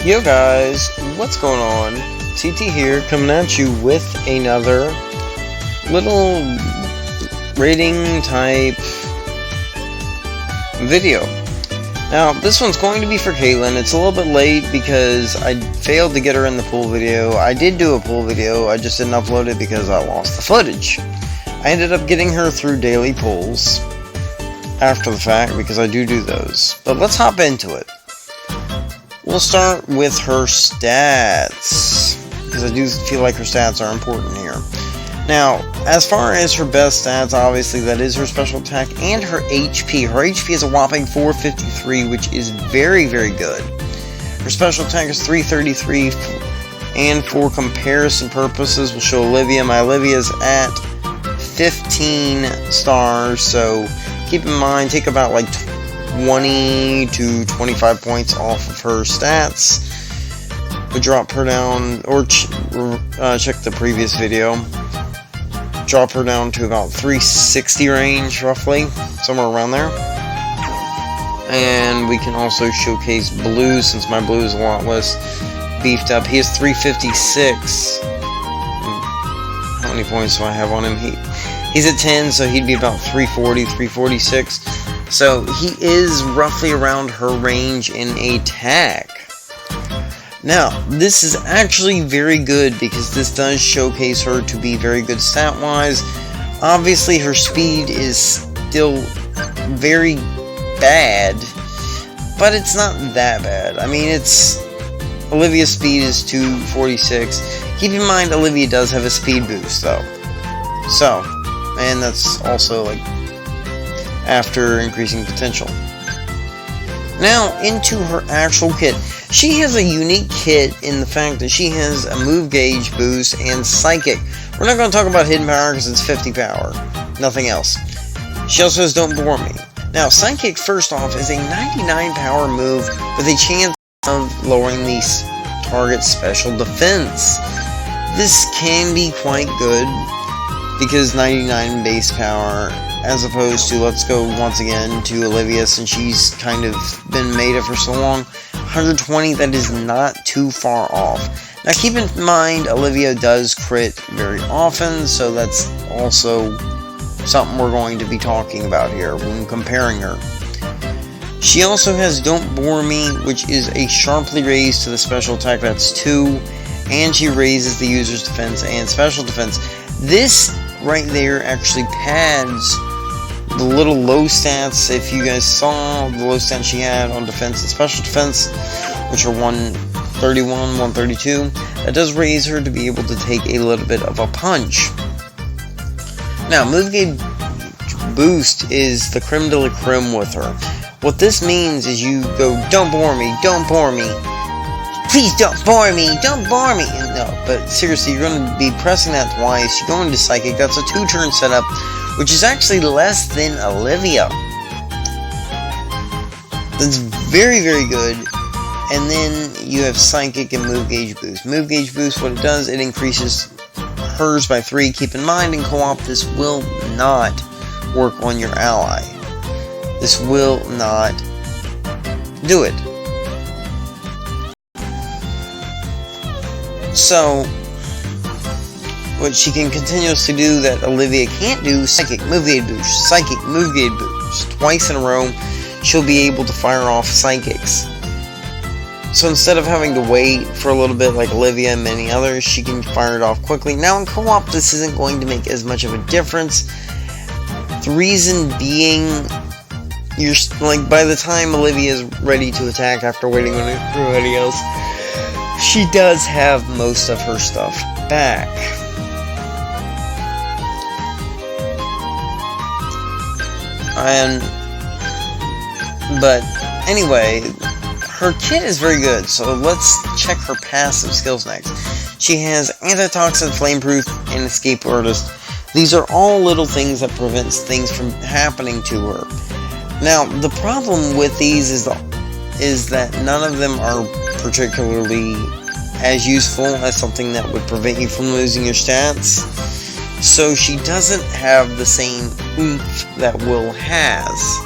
Yo guys, what's going on? TT here, coming at you with another little rating type video. Now, this one's going to be for Caitlin. It's a little bit late because I failed to get her in the pool video. I did do a pool video, I just didn't upload it because I lost the footage. I ended up getting her through daily pools after the fact because I do those. But let's hop into it. We'll start with her stats, because I do feel like her stats are important here. Now, as far as her best stats, obviously that is her special attack and her HP. Her HP is a whopping 453, which is very, very good. Her special attack is 333, and for comparison purposes, we'll show Olivia. My Olivia's at 15 stars, so keep in mind, take about like 20 to 25 points off of her stats. We drop her down, or check the previous video. Drop her down to about 360 range, roughly, somewhere around there. And we can also showcase Blue, since my Blue is a lot less beefed up. He is 356. How many points do I have on him? He's at 10, so he'd be about 340, 346. So he is roughly around her range in attack. Now, this is actually very good because this does showcase her to be very good stat-wise. Obviously, her speed is still very bad, but it's not that bad. I mean, Olivia's speed is 246. Keep in mind, Olivia does have a speed boost, though. So, and that's also, like, after increasing potential. Now, into her actual kit. She has a unique kit in the fact that she has a move gauge boost and psychic. We're not going to talk about hidden power because it's 50 power. Nothing else. She also has Don't Bore Me. Now, psychic, first off, is a 99 power move with a chance of lowering the target's special defense. This can be quite good because 99 base power, as opposed to, let's go once again to Olivia, since she's kind of been made it for so long. 120, that is not too far off. Now keep in mind, Olivia does crit very often, so that's also something we're going to be talking about here when comparing her. She also has Don't Bore Me, which is a sharply raised to the special attack, that's 2, and she raises the user's defense and special defense. This right there actually pads the little low stats. If you guys saw the low stats she had on defense and special defense, which are 131, 132, that does raise her to be able to take a little bit of a punch. Now, move gauge boost is the creme de la creme with her. What this means is you go, don't bore me, don't bore me, please don't bore me, don't bore me. No, but seriously, you're going to be pressing that twice. You go into psychic, that's a 2-turn setup, which is actually less than Olivia. That's very, very good. And then you have psychic and move gauge boost. Move gauge boost, what it does, it increases hers by 3. Keep in mind, in co-op, this will not work on your ally. This will not do it. So, what she can continuously do that Olivia can't do, psychic, move gauge boost, psychic, move gauge boost. Twice in a row, she'll be able to fire off psychics. So instead of having to wait for a little bit like Olivia and many others, she can fire it off quickly. Now in co-op, this isn't going to make as much of a difference. The reason being, by the time Olivia is ready to attack after waiting on everybody else, she does have most of her stuff back. But anyway, her kit is very good, so let's check her passive skills next. She has Antitoxin, Flameproof, and Escape Artist. These are all little things that prevents things from happening to her. Now, the problem with these is that none of them are particularly as useful as something that would prevent you from losing your stats. So she doesn't have the same oomph that Will has.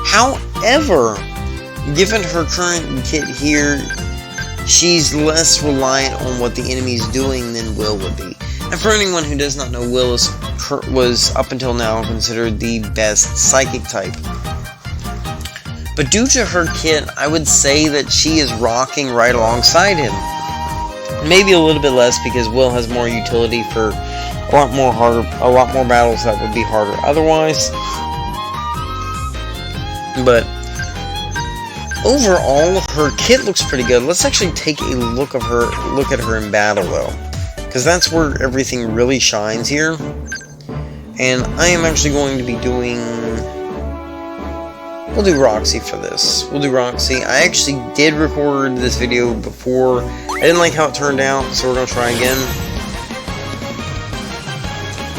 However, given her current kit here, she's less reliant on what the enemy's doing than Will would be. And for anyone who does not know, Will was up until now considered the best psychic type. But due to her kit, I would say that she is rocking right alongside him. Maybe a little bit less because Will has more utility for a lot more battles that would be harder otherwise. But overall, her kit looks pretty good. Let's actually take a look at her in battle though, because that's where everything really shines here. And I am actually going to be doing... We'll do Roxy for this. We'll do Roxy. I actually did record this video before. I didn't like how it turned out, so we're going to try again.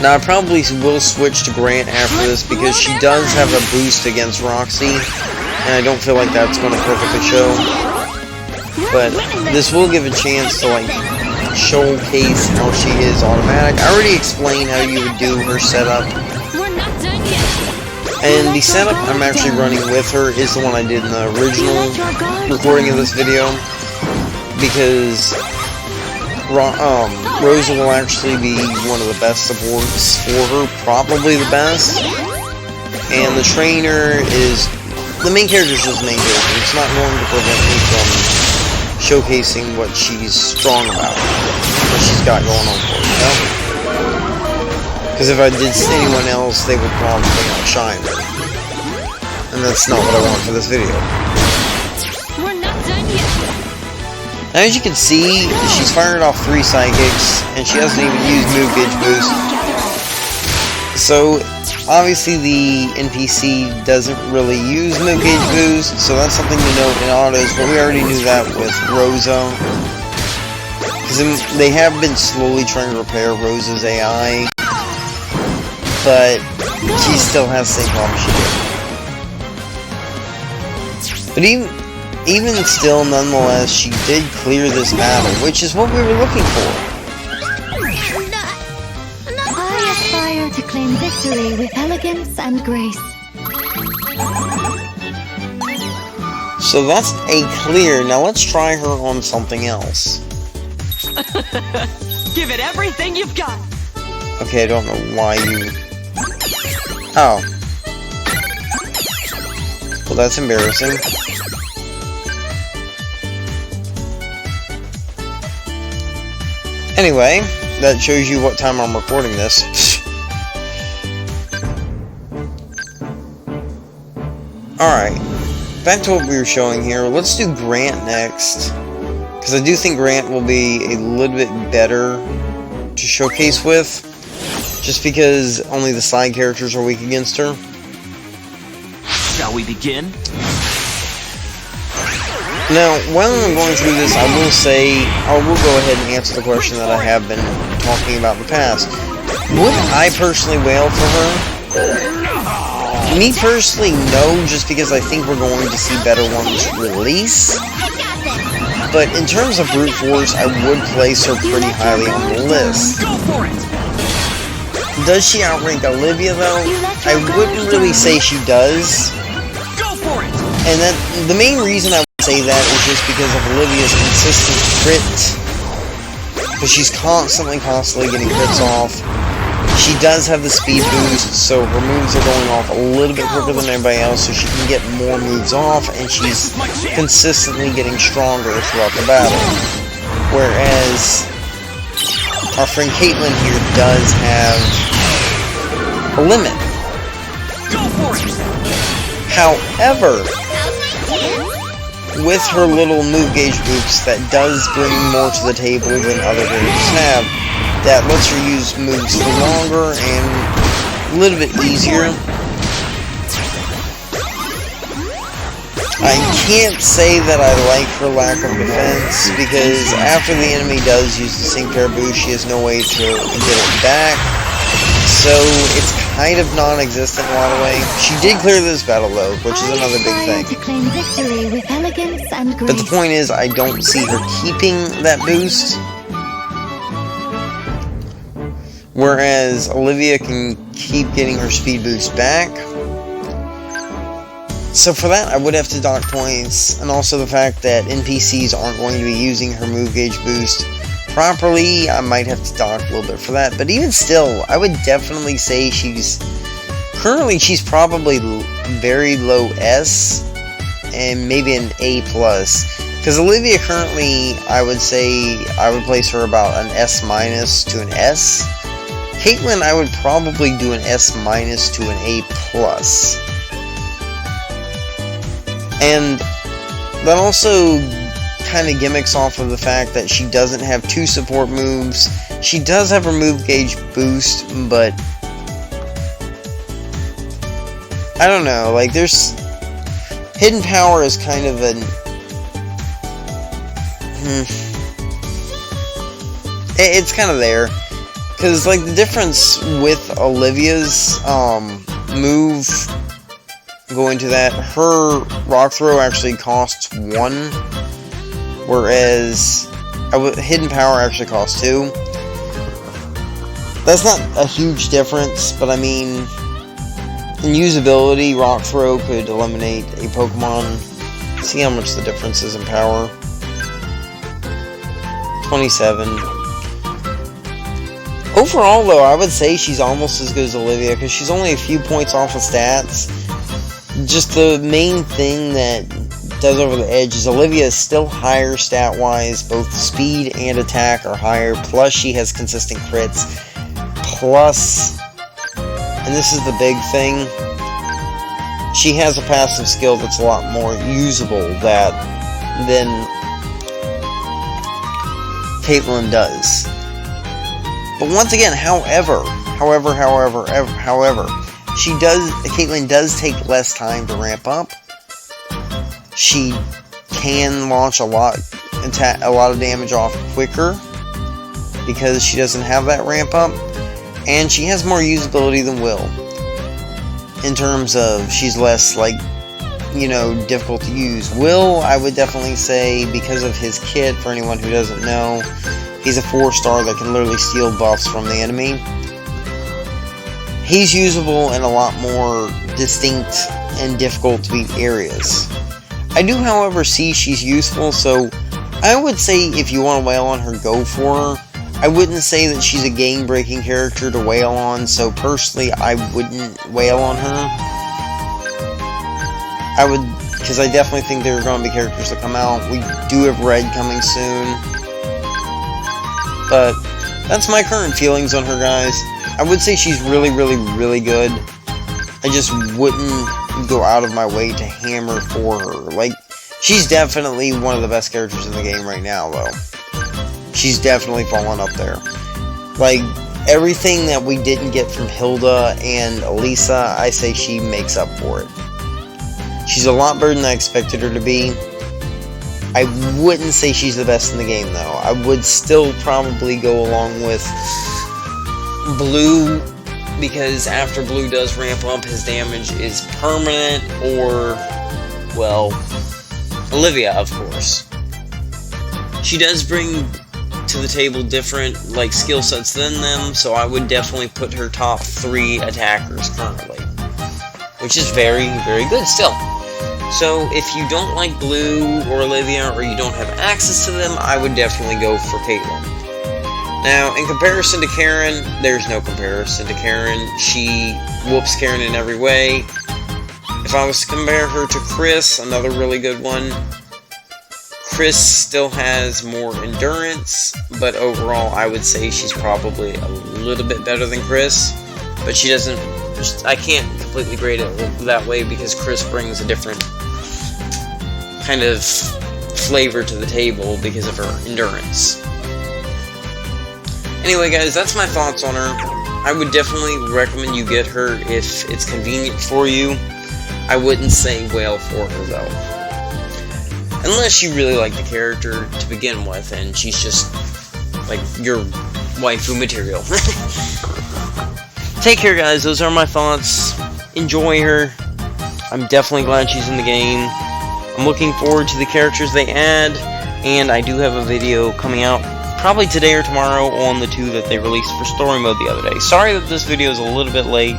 Now, I probably will switch to Grant after this because she does have a boost against Roxy, and I don't feel like that's going to perfectly show. But this will give a chance to, like, showcase how she is automatic. I already explained how you would do her setup. And the setup I'm actually running with her is the one I did in the original recording of this video, because Rosa will actually be one of the best supports for her, probably the best. And the trainer is... the main character is just the main character. It's not going to prevent me from showcasing what she's strong about, what she's got going on for her, you know? Because if I did anyone else, they would probably outshine her. And that's not what I want for this video. We're not done yet. Now, as you can see, she's fired off 3 psychics, and she hasn't even used move gauge boost. So, obviously the NPC doesn't really use move gauge boost, so that's something to note in autos, but we already knew that with Rosa. Because they have been slowly trying to repair Rosa's AI, but she still has the same problem she did. But even still, nonetheless, she did clear this battle, which is what we were looking for. I aspire to claim victory with elegance and grace. So that's a clear. Now let's try her on something else. Give it everything you've got. Okay, I don't know why you... Oh. Well, that's embarrassing. Anyway, that shows you what time I'm recording this. Alright, back to what we were showing here. Let's do Grant next, because I do think Grant will be a little bit better to showcase with, just because only the side characters are weak against her. Shall we begin? Now, while I'm going through this, I will say, I will go ahead and answer the question that I have been talking about in the past. Would I personally wail for her? Me personally, no, just because I think we're going to see better ones release. But in terms of brute force, I would place her pretty highly on the list. Go for it! Does she outrank Olivia, though? I wouldn't really say she does. Go for it! And that the main reason I would say that is just because of Olivia's consistent crit. Because she's constantly getting crits off. She does have the speed boost, so her moves are going off a little bit quicker than everybody else, so she can get more moves off, and she's consistently getting stronger throughout the battle. Whereas our friend Caitlyn here does have a limit. Go for it! However, with her little move gauge boost, that does bring more to the table than other characters have. That lets her use moves for longer and a little bit easier. I can't say that I like her lack of defense, because after the enemy does use the sync pair boost, she has no way to get it back. So it's kind of non-existent in a lot of ways. She did clear this battle though, which is another big thing. But the point is, I don't see her keeping that boost. Whereas Olivia can keep getting her speed boost back. So for that, I would have to dock points, and also the fact that NPCs aren't going to be using her move gauge boost properly, I might have to dock a little bit for that. But even still, I would definitely say currently she's probably very low S, and maybe an A+. Because Olivia currently, I would say, I would place her about an S- to an S. Caitlyn, I would probably do an S- to an A+. And that also kind of gimmicks off of the fact that she doesn't have 2 support moves. She does have her move gauge boost, but I don't know, like there's hidden power is kind of an it's kind of there, because like the difference with Olivia's move, going to that, her rock throw actually costs 1, whereas hidden power actually costs 2. That's not a huge difference, but I mean, in usability, rock throw could eliminate a Pokemon. See how much the difference is in power. 27. Overall, though, I would say she's almost as good as Olivia, because she's only a few points off of stats. Just the main thing that does over the edge is Olivia is still higher stat-wise. Both speed and attack are higher, plus she has consistent crits. Plus, and this is the big thing, she has a passive skill that's a lot more usable than Caitlyn does. But once again, however, Caitlyn does take less time to ramp up. She can launch a lot of damage off quicker because she doesn't have that ramp up, and she has more usability than Will. In terms of she's less difficult to use. Will, I would definitely say, because of his kit, for anyone who doesn't know, he's a 4-star that can literally steal buffs from the enemy. He's usable in a lot more distinct and difficult to beat areas. I do, however, see she's useful, so I would say if you want to wail on her, go for her. I wouldn't say that she's a game-breaking character to wail on, so personally, I wouldn't wail on her. Because I definitely think there are going to be characters that come out. We do have Red coming soon. But that's my current feelings on her, guys. I would say she's really, really, really good. I just wouldn't go out of my way to hammer for her. Like, she's definitely one of the best characters in the game right now, though. She's definitely fallen up there. Like, everything that we didn't get from Hilda and Elisa, I say she makes up for it. She's a lot better than I expected her to be. I wouldn't say she's the best in the game, though. I would still probably go along with Blue, because after Blue does ramp up, his damage is permanent, or, well, Olivia, of course. She does bring to the table different, skill sets than them, so I would definitely put her top 3 attackers currently. Which is very, very good still. So, if you don't like Blue or Olivia, or you don't have access to them, I would definitely go for Caitlyn. Now, in comparison to Karen, there's no comparison to Karen. She whoops Karen in every way. If I was to compare her to Chris, another really good one, Chris still has more endurance, but overall I would say she's probably a little bit better than Chris. But she doesn't, I can't completely grade it that way because Chris brings a different kind of flavor to the table because of her endurance. Anyway, guys, that's my thoughts on her. I would definitely recommend you get her if it's convenient for you. I wouldn't say wail for her, though. Unless you really like the character to begin with, and she's just, your waifu material. Take care, guys. Those are my thoughts. Enjoy her. I'm definitely glad she's in the game. I'm looking forward to the characters they add, and I do have a video coming out probably today or tomorrow on the 2 that they released for story mode the other day. Sorry that this video is a little bit late,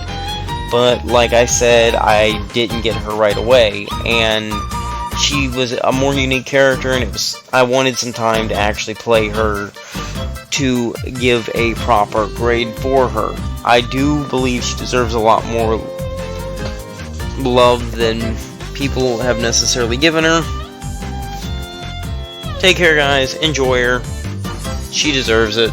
but like I said, I didn't get her right away, and she was a more unique character, and I wanted some time to actually play her to give a proper grade for her. I do believe she deserves a lot more love than people have necessarily given her. Take care, guys. Enjoy her. She deserves it.